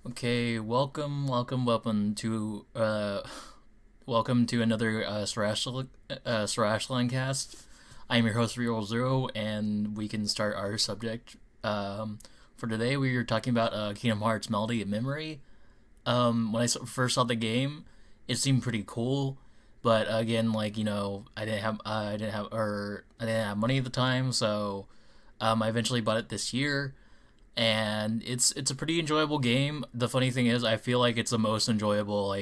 Okay, welcome to another Sarasalandcast. I'm your host Real Zero, and we can start our subject. For today, we are talking about Kingdom Hearts Melody and Memory. When first saw the game, it seemed pretty cool, but again, I didn't have money at the time, so I eventually bought it this year and it's a pretty enjoyable game. The funny thing is, I feel like it's the most enjoyable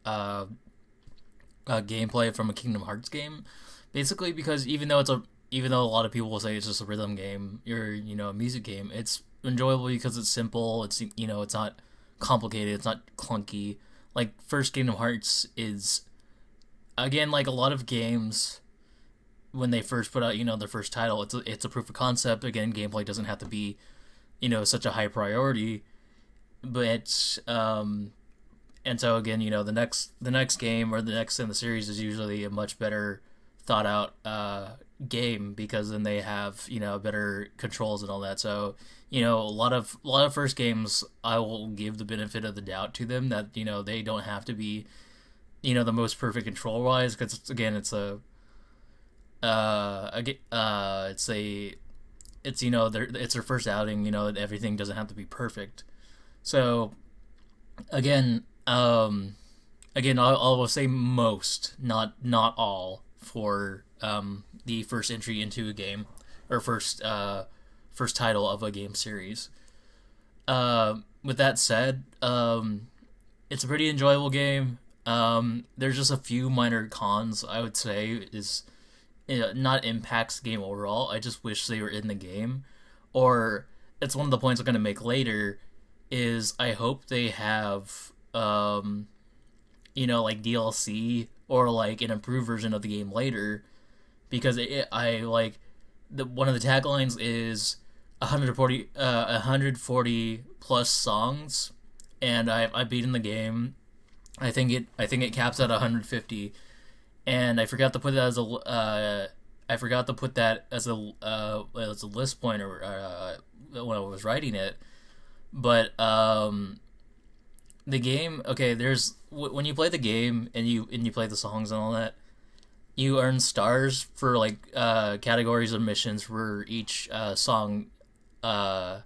uh, gameplay from a Kingdom Hearts game, basically because even though a lot of people will say it's just a rhythm game or a music game, it's enjoyable because it's simple. It's not complicated. It's not clunky. Like first Kingdom Hearts is again like a lot of games when they first put out their first title. It's a proof of concept. Again, gameplay doesn't have to be such a high priority, but and so again, the next game or the next in the series is usually a much better thought out game because then they have better controls and all that. So a lot of first games I will give the benefit of the doubt to them that they don't have to be the most perfect control wise because again it's their first outing. Everything doesn't have to be perfect. So again, I will say most, not all, for the first entry into a game or first title of a game series. With that said, it's a pretty enjoyable game. There's just a few minor cons I would say is not impacts the game overall. I just wish they were in the game, or it's one of the points I'm gonna make later. Is I hope they have like DLC or like an improved version of the game later, because I like one of the taglines is 140 plus songs, and I beaten the game. I think it caps at 150, and I forgot to put that as a list pointer when I was writing it. But the game, okay, there's when you play the game and you play the songs and all that, you earn stars for like categories of missions for each song, uh,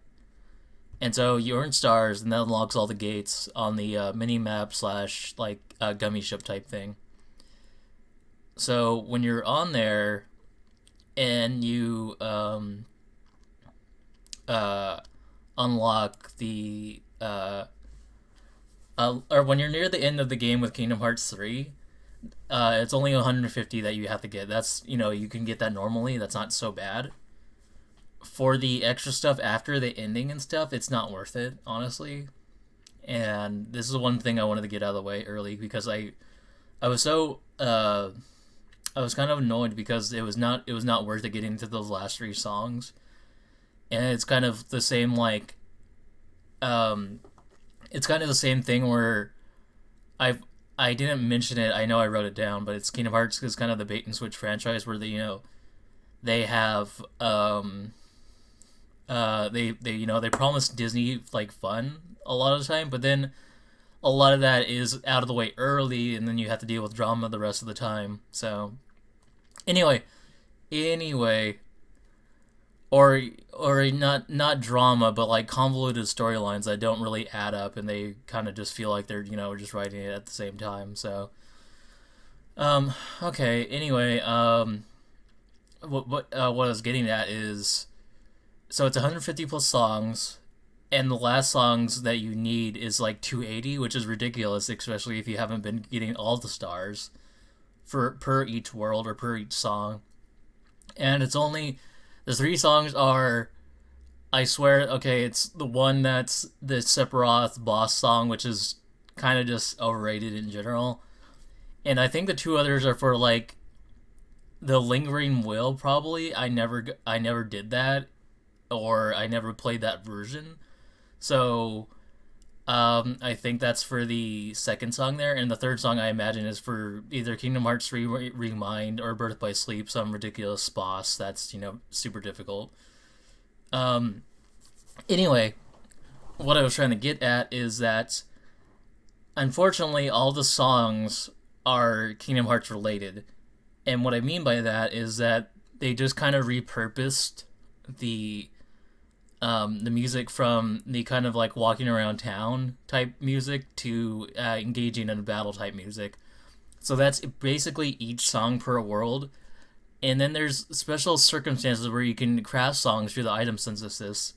and so you earn stars, and that unlocks all the gates on the mini map slash like gummy ship type thing. So when you're on there and you uh, unlock the or when you're near the end of the game with Kingdom Hearts 3, it's only 150 that you have to get. That's you can get that normally. That's not so bad. For the extra stuff after the ending and stuff, it's not worth it, honestly. And this is one thing I wanted to get out of the way early because I was so I was kind of annoyed because it was not worth it getting into those last three songs, and it's kind of the same um it's kind of the same thing where I I didn't mention it. I know I wrote it down, but it's Kingdom Hearts is kind of the bait and switch franchise where they have they promise Disney like fun a lot of the time, but then a lot of that is out of the way early, and then you have to deal with drama the rest of the time. So anyway, anyway, or not drama, but like convoluted storylines that don't really add up, and they kind of just feel like they're just writing it at the same time. So okay. Anyway, what I was getting at is so it's 150 plus songs, and the last songs that you need is like 280, which is ridiculous, especially if you haven't been getting all the stars for per each world or per each song. And it's only the three songs are, I swear, okay, it's the one that's the Sephiroth boss song, which is kind of just overrated in general, and I think the two others are for like the Lingering Will. Probably I never did that, or I never played that version. So I think that's for the second song there, and the third song I imagine is for either Kingdom Hearts 3 Remind or Birth by Sleep, some ridiculous boss that's super difficult. Um, anyway, what I was trying to get at is that unfortunately all the songs are Kingdom Hearts related. And what I mean by that is that they just kind of repurposed the the music from the kind of like walking around town type music to engaging in battle type music. So that's basically each song per world. And then there's special circumstances where you can craft songs through the item synthesis.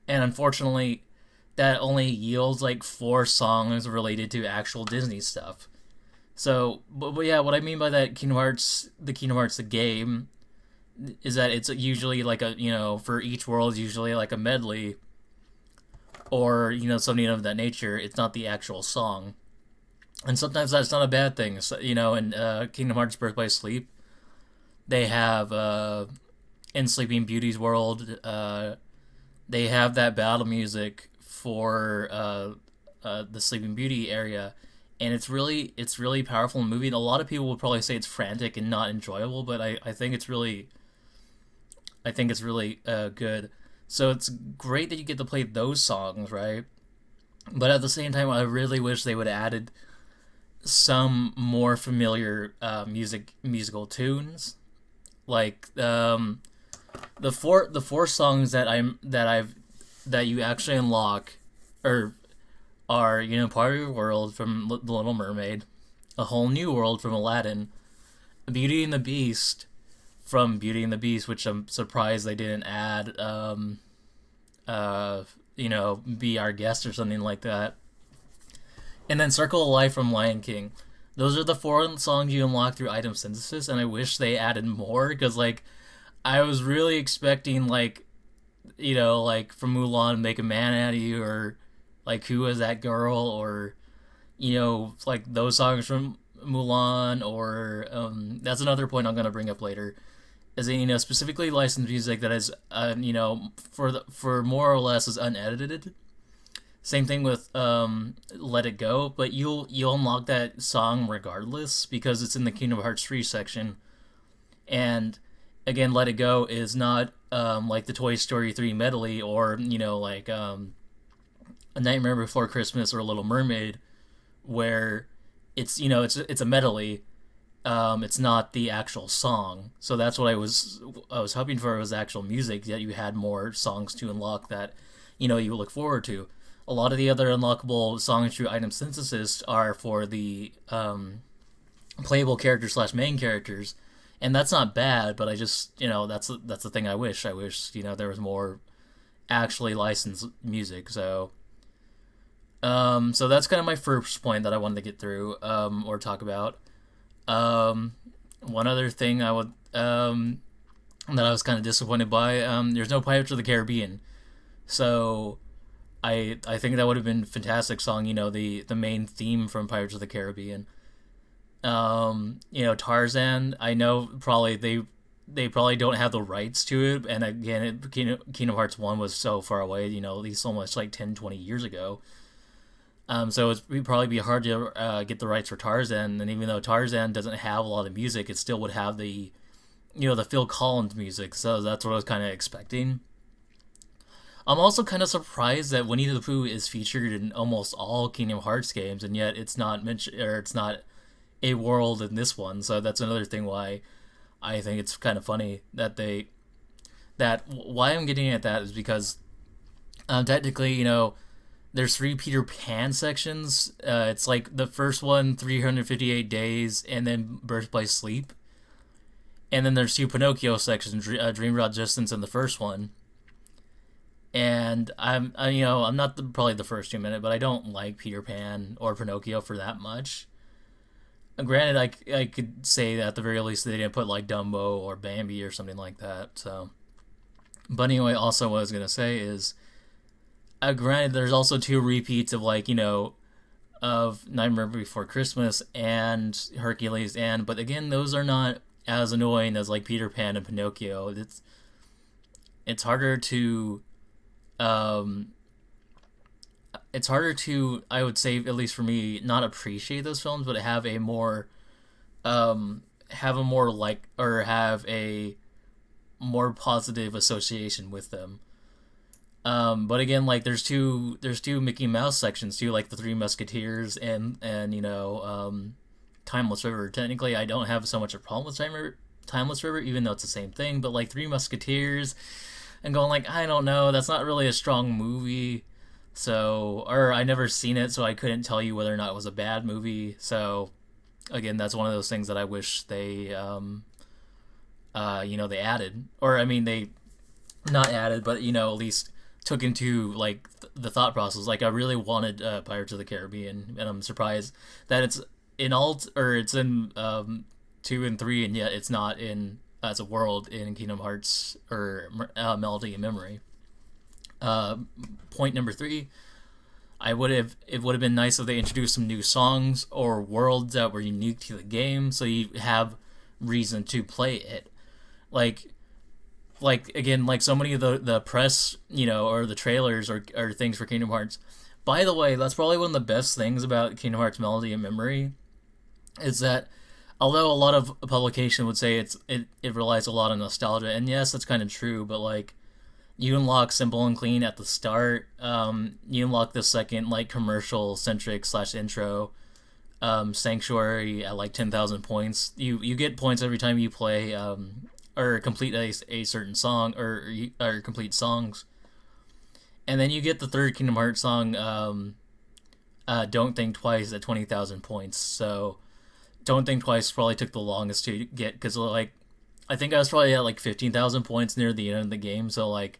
And unfortunately, that only yields like four songs related to actual Disney stuff. So, but yeah, what I mean by that Kingdom Hearts the game, is that it's usually like a for each world is usually like a medley or something of that nature. It's not the actual song, and sometimes that's not a bad thing. So, in Kingdom Hearts Birth by Sleep, they have in Sleeping Beauty's world, they have that battle music for the Sleeping Beauty area, and it's really powerful and moving. A lot of people would probably say it's frantic and not enjoyable, but I think it's really good. So it's great that you get to play those songs, right? But at the same time, I really wish they would have added some more familiar musical tunes, like the four songs that you actually unlock, or are part of your world from The Little Mermaid, A Whole New World from Aladdin, Beauty and the Beast from Beauty and the Beast, which I'm surprised they didn't add, Be Our Guest or something like that. And then Circle of Life from Lion King. Those are the four songs you unlock through item synthesis, and I wish they added more, because, like, I was really expecting, like, like from Mulan, Make a Man Out of You, or, like, Who Is That Girl, or, like, those songs from Mulan, or, that's another point I'm going to bring up later, is that, specifically licensed music that is, for more or less is unedited. Same thing with Let It Go, but you'll unlock that song regardless because it's in the Kingdom Hearts 3 section. And again, Let It Go is not like the Toy Story 3 medley, or like A Nightmare Before Christmas or Little Mermaid, where it's a medley. It's not the actual song, so that's what I was hoping for, was actual music, that you had more songs to unlock that you look forward to. A lot of the other unlockable songs through item synthesis are for the playable characters slash main characters, and that's not bad. But I just that's the thing I wish there was more actually licensed music. So that's kind of my first point that I wanted to get through or talk about. One other thing I would that I was kind of disappointed by, there's no Pirates of the Caribbean, so I think that would have been a fantastic song. The main theme from Pirates of the Caribbean. Tarzan. I know probably they probably don't have the rights to it, and again, Kingdom Hearts 1 was so far away. At least almost like 10, 20 years ago. So it'd probably be hard to get the rights for Tarzan, and even though Tarzan doesn't have a lot of music, it still would have the Phil Collins music. So that's what I was kind of expecting. I'm also kind of surprised that Winnie the Pooh is featured in almost all Kingdom Hearts games, and yet it's not mentioned, or it's not a world in this one. So that's another thing why I think it's kind of funny that why I'm getting at that is because technically, there's 3 Peter Pan sections. It's like the first one, 358 Days, and then Birth by Sleep. And then there's 2 Pinocchio sections, Dream Drop Distance in the first one. And I'm not probably the first 2 minutes, but I don't like Peter Pan or Pinocchio for that much. Granted, I could say that at the very least they didn't put like Dumbo or Bambi or something like that. So, but anyway, also what I was gonna say is, granted, there's also 2 repeats of of Nightmare Before Christmas and Hercules, but again, those are not as annoying as like Peter Pan and Pinocchio. It's harder to I would say, at least for me, not appreciate those films, but have a more have a more positive association with them. But again, like there's two Mickey Mouse sections too, like the Three Musketeers and Timeless River. Technically, I don't have so much a problem with Timeless River, even though it's the same thing. But like Three Musketeers, and going like I don't know, that's not really a strong movie. So, or I never seen it, so I couldn't tell you whether or not it was a bad movie. So again, that's one of those things that I wish they added, or I mean they not added, but at least took into like the thought process. Like I really wanted Pirates of the Caribbean, and I'm surprised that it's in alt or it's in 2 and 3, and yet it's not in as a world in Kingdom Hearts or Melody and Memory. Uh, Point number three, it would have been nice if they introduced some new songs or worlds that were unique to the game, so you have reason to play it. Like again, like so many of the press, or the trailers or things for Kingdom Hearts. By the way, that's probably one of the best things about Kingdom Hearts Melody and Memory is that although a lot of publication would say it relies a lot on nostalgia, and yes, that's kind of true, but like you unlock Simple and Clean at the start. You unlock the second like commercial centric / intro Sanctuary at like 10,000 points. You get points every time you play or complete a certain song or complete songs, and then you get the third Kingdom Hearts song, Don't Think Twice, at 20,000 points. So Don't Think Twice probably took the longest to get because like I think I was probably at like 15,000 points near the end of the game. So like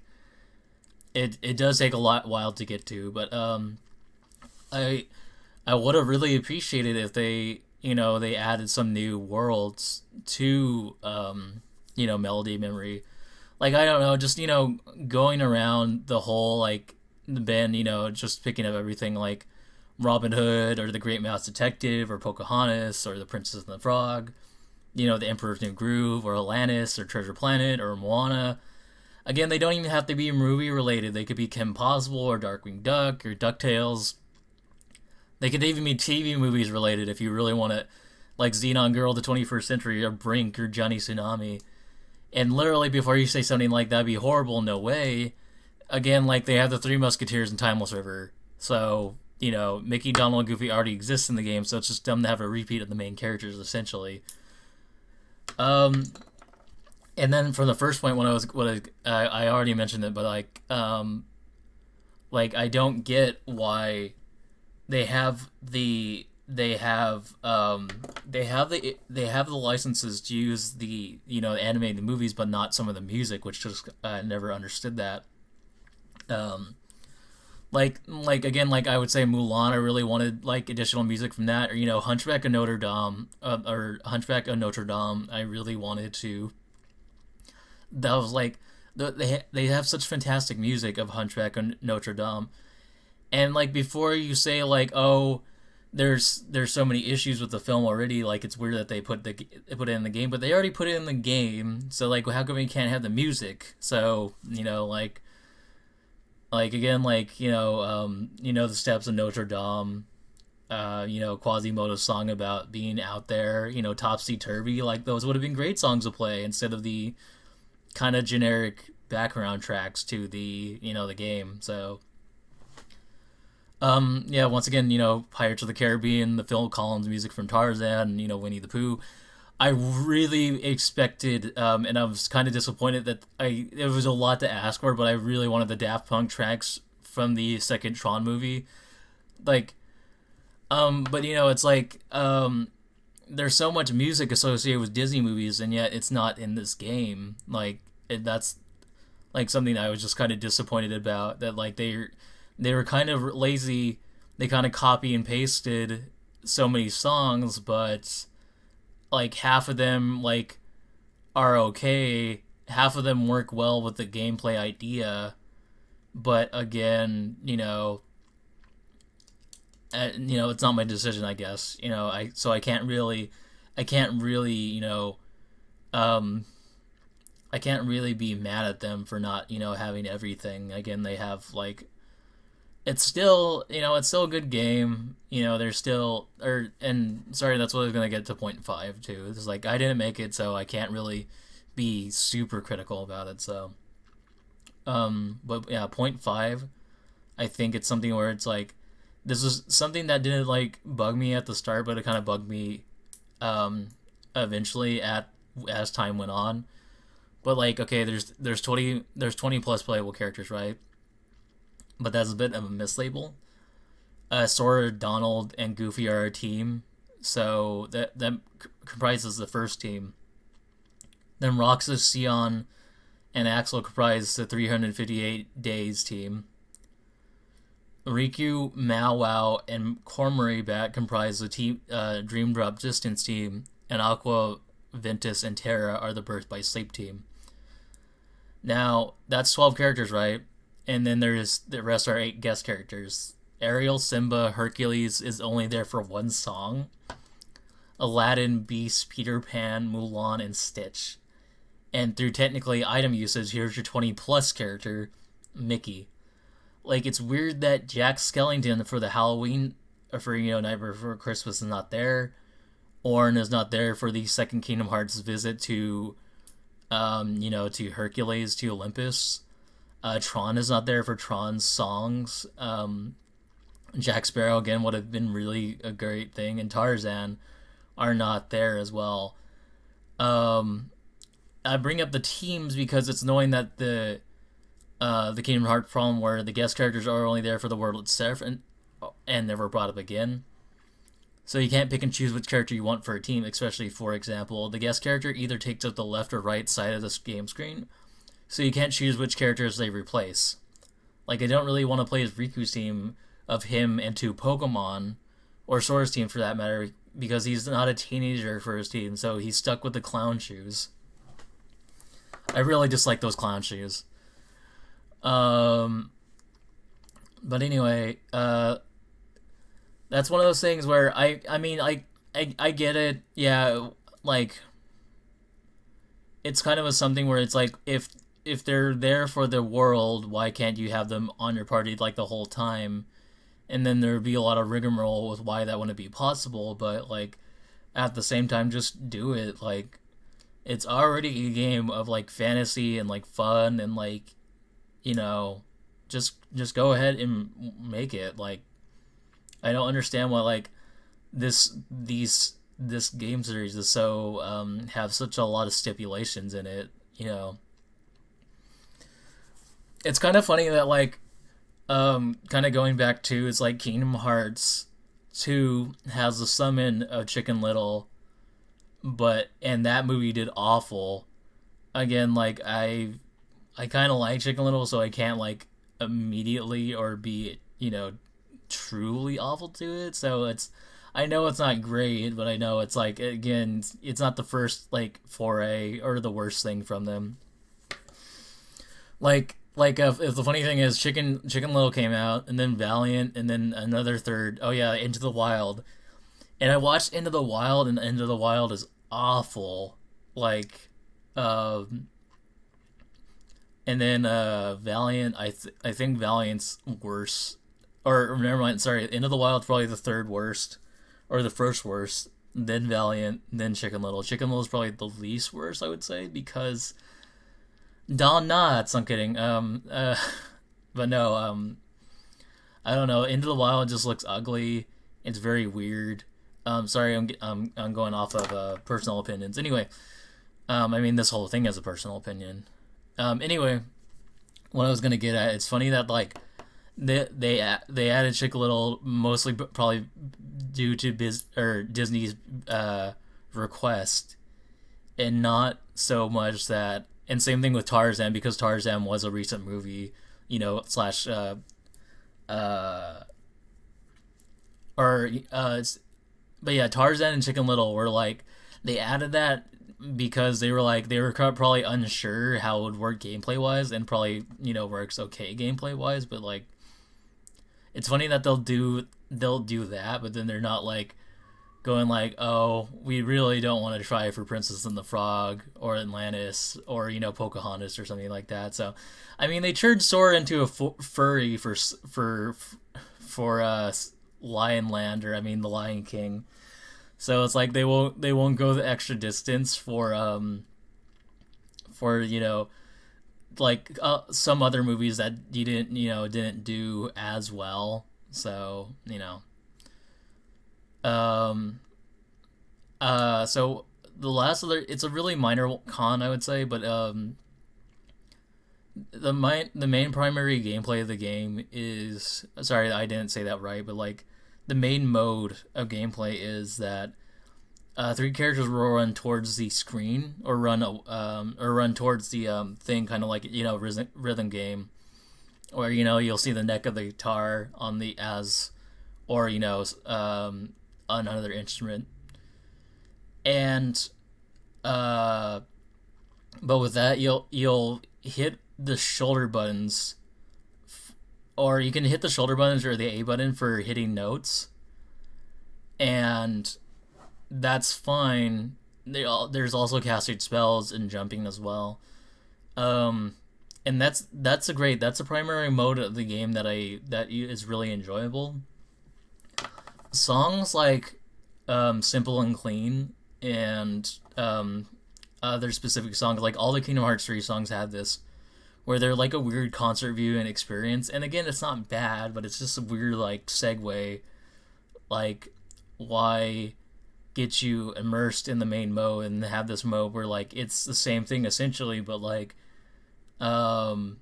it does take a while to get to, but I I would have really appreciated if they added some new worlds to Melody Memory. Like I don't know, just going around the whole like the band, just picking up everything like Robin Hood or the Great Mouse Detective or Pocahontas or the Princess and the Frog, the Emperor's New Groove or Atlantis or Treasure Planet or Moana. Again, they don't even have to be movie related. They could be Kim Possible or Darkwing Duck or DuckTales. They could even be TV movies related if you really want to, like Xenon Girl of the 21st Century or Brink or Johnny Tsunami. And literally, before you say something like that'd be horrible, no way. Again, like they have the Three Musketeers and Timeless River. So, Mickey, Donald, and Goofy already exist in the game, so it's just dumb to have a repeat of the main characters, essentially. And then from the first point, when I already mentioned it, but like I don't get why they have the licenses to use the animated movies, but not some of the music, which just I never understood that. Um, like again, like I would say Mulan, I really wanted like additional music from that, or Hunchback of Notre Dame, I really wanted to. That was like they have such fantastic music of Hunchback of Notre Dame, and like before you say like, oh, there's so many issues with the film already, like it's weird that they put it in the game, but they already put it in the game, so like how come we can't have the music? So like again, like the Steps of Notre Dame, Quasimodo's song about being out there, topsy turvy, like those would have been great songs to play instead of the kind of generic background tracks to the game. So yeah, once again, Pirates of the Caribbean, the Phil Collins music from Tarzan, Winnie the Pooh. I really expected, and I was kind of disappointed that it was a lot to ask for, but I really wanted the Daft Punk tracks from the second Tron movie. Like, but it's like, there's so much music associated with Disney movies, and yet it's not in this game. Like, that's like something I was just kind of disappointed about. That like they were kind of lazy. They kind of copy and pasted so many songs, but like half of them like are okay. Half of them work well with the gameplay idea, but again, it's not my decision, I guess. I can't really, um, I can't really be mad at them for not, having everything. Again, they have like, it's still a good game. They're still, and sorry, that's what I was gonna get to point five too. It's like I didn't make it, so I can't really be super critical about it. So, But yeah, point 0.5. I think it's something where it's like this is something that didn't like bug me at the start, but it kind of bugged me um, eventually at as time went on. But like, okay, there's 20 plus playable characters, right? But that's a bit of a mislabel. Sora, Donald, and Goofy are a team, so that comprises the first team. Then Roxas, Sion, and Axel comprise the 358 Days team. Riku, Mao Wow, and Cormorant Bat comprise the team Dream Drop Distance team, and Aqua, Ventus, and Terra are the Birth by Sleep team. Now, that's 12 characters, right? And then there's the rest are 8 guest characters. Ariel, Simba, Hercules is only there for one song. Aladdin, Beast, Peter Pan, Mulan, and Stitch. And through technically item usage, here's your 20 plus character, Mickey. Like, it's weird that Jack Skellington for the Halloween, or for, Nightmare Before Christmas is not there. Orn is not there for the second Kingdom Hearts visit to, to Hercules, to Olympus. Tron is not there for Tron's songs. Jack Sparrow, again, would have been really a great thing. And Tarzan are not there as well. I bring up the teams because it's knowing that the Kingdom Hearts problem where the guest characters are only there for the world itself and never brought up again. So you can't pick and choose which character you want for a team, especially, for example, the guest character either takes up the left or right side of this game screen, so you can't choose which characters they replace. Like, I don't really want to play as Riku's team of him and 2 Pokemon, or Sora's team for that matter, because he's not a teenager for his team, so he's stuck with the clown shoes. I really dislike those clown shoes. But anyway, that's one of those things where I get it. Yeah, like, it's kind of something where it's like, if they're there for the world, why can't you have them on your party like the whole time? And then there'd be a lot of rigmarole with why that wouldn't be possible. But like, at the same time, just do it. Like, it's already a game of like fantasy and like fun and like, just go ahead and make it. Like, I don't understand why like this game series is so have such a lot of stipulations in it. It's kind of funny that like kind of going back to, it's like Kingdom Hearts 2 has the summon of Chicken Little, and that movie did awful. Again, like, I kind of like Chicken Little, so I can't like immediately or be truly awful to it. So I know it's not great, but I know it's like, again, it's not the first like foray or the worst thing from them. If the funny thing is, Chicken Little came out, and then Valiant, and then another third. Oh yeah, Into the Wild, and I watched Into the Wild, and Into the Wild is awful. Like, and then Valiant. I think Valiant's worse. Or never mind. Sorry, Into the Wild's probably the third worst, or the first worst. Then Valiant, then Chicken Little. Chicken Little's probably the least worst, I would say, because Don Knotts. I'm kidding. But no. I don't know. Into the Wild just looks ugly. It's very weird. Sorry, I'm going off of personal opinions. Anyway, this whole thing is a personal opinion. Anyway, what I was gonna get at, it's funny that like they added Chick Little mostly probably due to Disney's request, and not so much that. And same thing with Tarzan, because Tarzan was a recent movie, slash but yeah, Tarzan and Chicken Little were like, they added that because they were probably unsure how it would work gameplay wise, and probably works okay gameplay wise, but like, it's funny that they'll do that, but then they're not like going like, oh, we really don't want to try for Princess and the Frog or Atlantis or Pocahontas or something like that. So they turned Sora into a furry for Lion Land, or the Lion King. So it's like they won't go the extra distance for some other movies that didn't do as well. So um, so the last other, it's a really minor con, I would say, but the main primary gameplay of the game is, sorry, I didn't say that right, but like the main mode of gameplay is that three characters will run towards the screen or run towards the thing, kind of like rhythm game, or you'll see the neck of the guitar on the as, or on another instrument, and uh, but with that you'll hit the shoulder buttons, or you can hit the shoulder buttons or the A button for hitting notes, and that's fine. There's also casting spells and jumping as well. Um, and that's a primary mode of the game that is really enjoyable. Songs like "Simple and Clean" and other specific songs, like all the Kingdom Hearts 3 songs have this, where they're like a weird concert view and experience. And again, it's not bad, but it's just a weird like segue, like why get you immersed in the main mode and have this mode where like it's the same thing essentially, but like um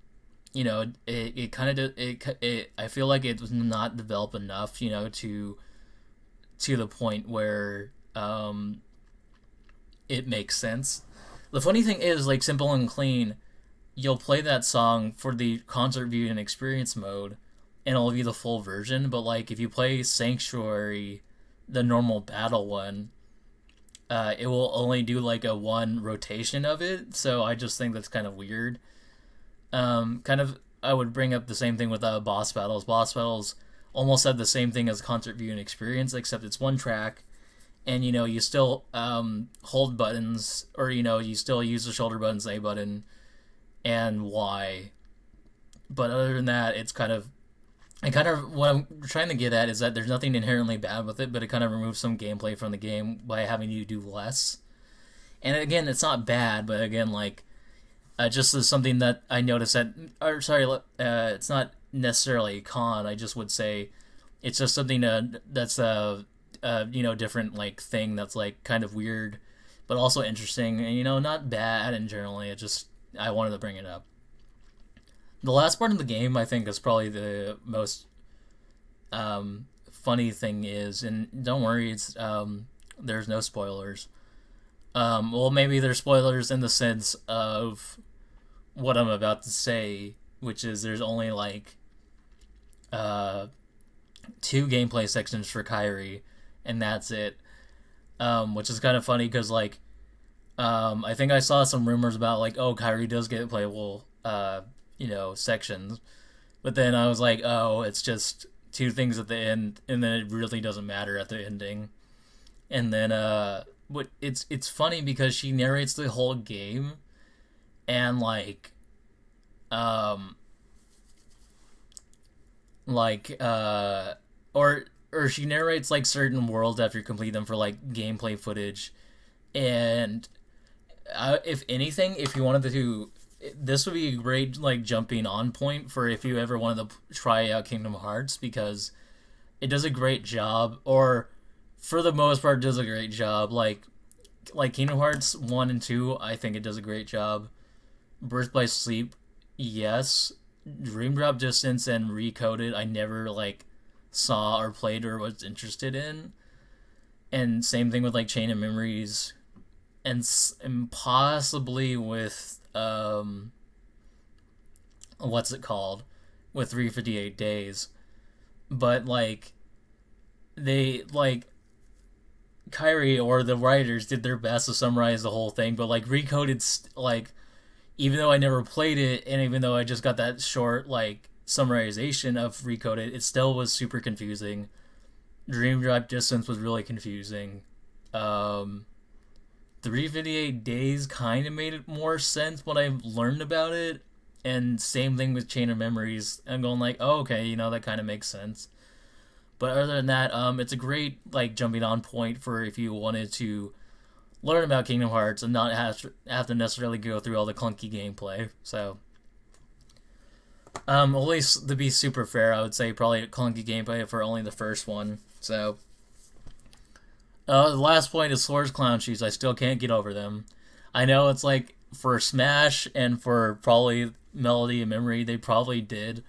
it kind of it I feel like it was not developed enough, to the point where it makes sense. The funny thing is, like, Simple and Clean, you'll play that song for the concert view and experience mode, and it'll be the full version. But like, if you play Sanctuary, the normal battle one, it will only do like a one rotation of it. So I just think that's kind of weird. Kind of, I would bring up the same thing with boss battles. Boss battles almost have the same thing as concert view and experience, except it's one track, and you still hold buttons, or you still use the shoulder buttons, A button and Y. But other than that, it's kind of what I'm trying to get at is that there's nothing inherently bad with it, but it kind of removes some gameplay from the game by having you do less. And again, it's not bad, but again, like, just as something that I noticed that, or sorry, it's not necessarily a con. I just would say it's just something that's different, like, thing that's like kind of weird, but also interesting, and not bad in generally. I wanted to bring it up. The last part of the game, I think, is probably the most funny thing is, and don't worry, it's there's no spoilers. Well, maybe there's spoilers in the sense of what I'm about to say, which is there's only like two gameplay sections for Kyrie, and that's it. Which is kind of funny because like I think I saw some rumors about like, oh, Kyrie does get playable sections, but then I was like, oh, it's just two things at the end, and then it really doesn't matter at the ending. And then what it's funny because she narrates the whole game, and or she narrates like certain worlds after you complete them for like gameplay footage. And if anything, if you wanted to, this would be a great like jumping on point for if you ever wanted to try out Kingdom Hearts, because it does a great job, or for the most part does a great job. Like Kingdom Hearts 1 and 2, I think it does a great job. Birth by Sleep, yes. Dream Drop Distance and Recoded, I never like saw or played or was interested in. And same thing with like Chain of Memories, and possibly with what's it called, with 358 Days. But like they like Kyrie or the writers did their best to summarize the whole thing, but like Recoded, like, even though I never played it, and even though I just got that short like summarization of Recoded, it still was super confusing. Dream Drop Distance was really confusing. 358 Days kind of made it more sense when I learned about it, and same thing with Chain of Memories. I'm going like, oh, okay, that kind of makes sense. But other than that, it's a great like jumping on point for if you wanted to learn about Kingdom Hearts and not have to necessarily go through all the clunky gameplay. So At least to be super fair, I would say probably clunky gameplay for only the first one. So, the last point is Swords Clown Shoes. I still can't get over them. I know it's like for Smash and for probably Melody and Memory, they probably did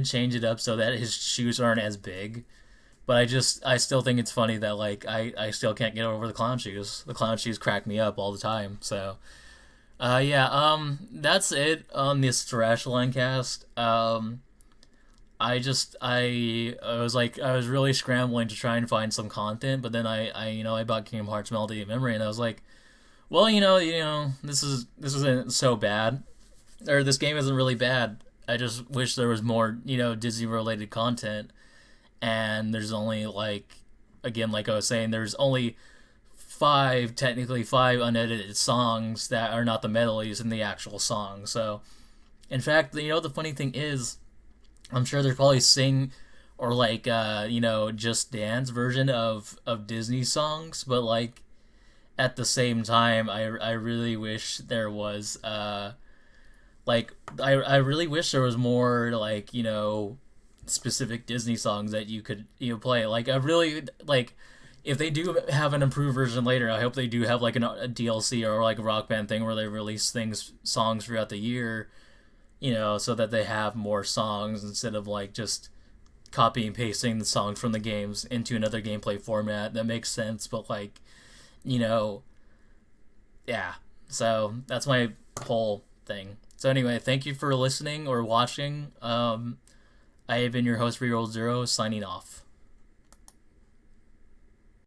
change it up so that his shoes aren't as big. But I still think it's funny that like I still can't get over the clown shoes. The clown shoes crack me up all the time. So yeah, that's it on this Sarasalandcast. I was really scrambling to try and find some content, but then I bought Kingdom Hearts Melody of Memory, and I was like, well, this isn't so bad, or this game isn't really bad. I just wish there was more Disney related content, and there's only like, again, like I was saying, there's only technically five unedited songs that are not the melodies in the actual song. So, in fact, the funny thing is, I'm sure there's probably sing or like just dance version of Disney songs, but like at the same time, I really wish there was like I really wish there was more like specific Disney songs that you could play. Like I really like if they do have an improved version later, I hope they do have like a DLC or like a Rock Band thing where they release songs throughout the year, so that they have more songs instead of like just copy and pasting the songs from the games into another gameplay format that makes sense. But like, you know, yeah. So that's my whole thing. So anyway, thank you for listening or watching. I have been your host, Reroll Zero, signing off.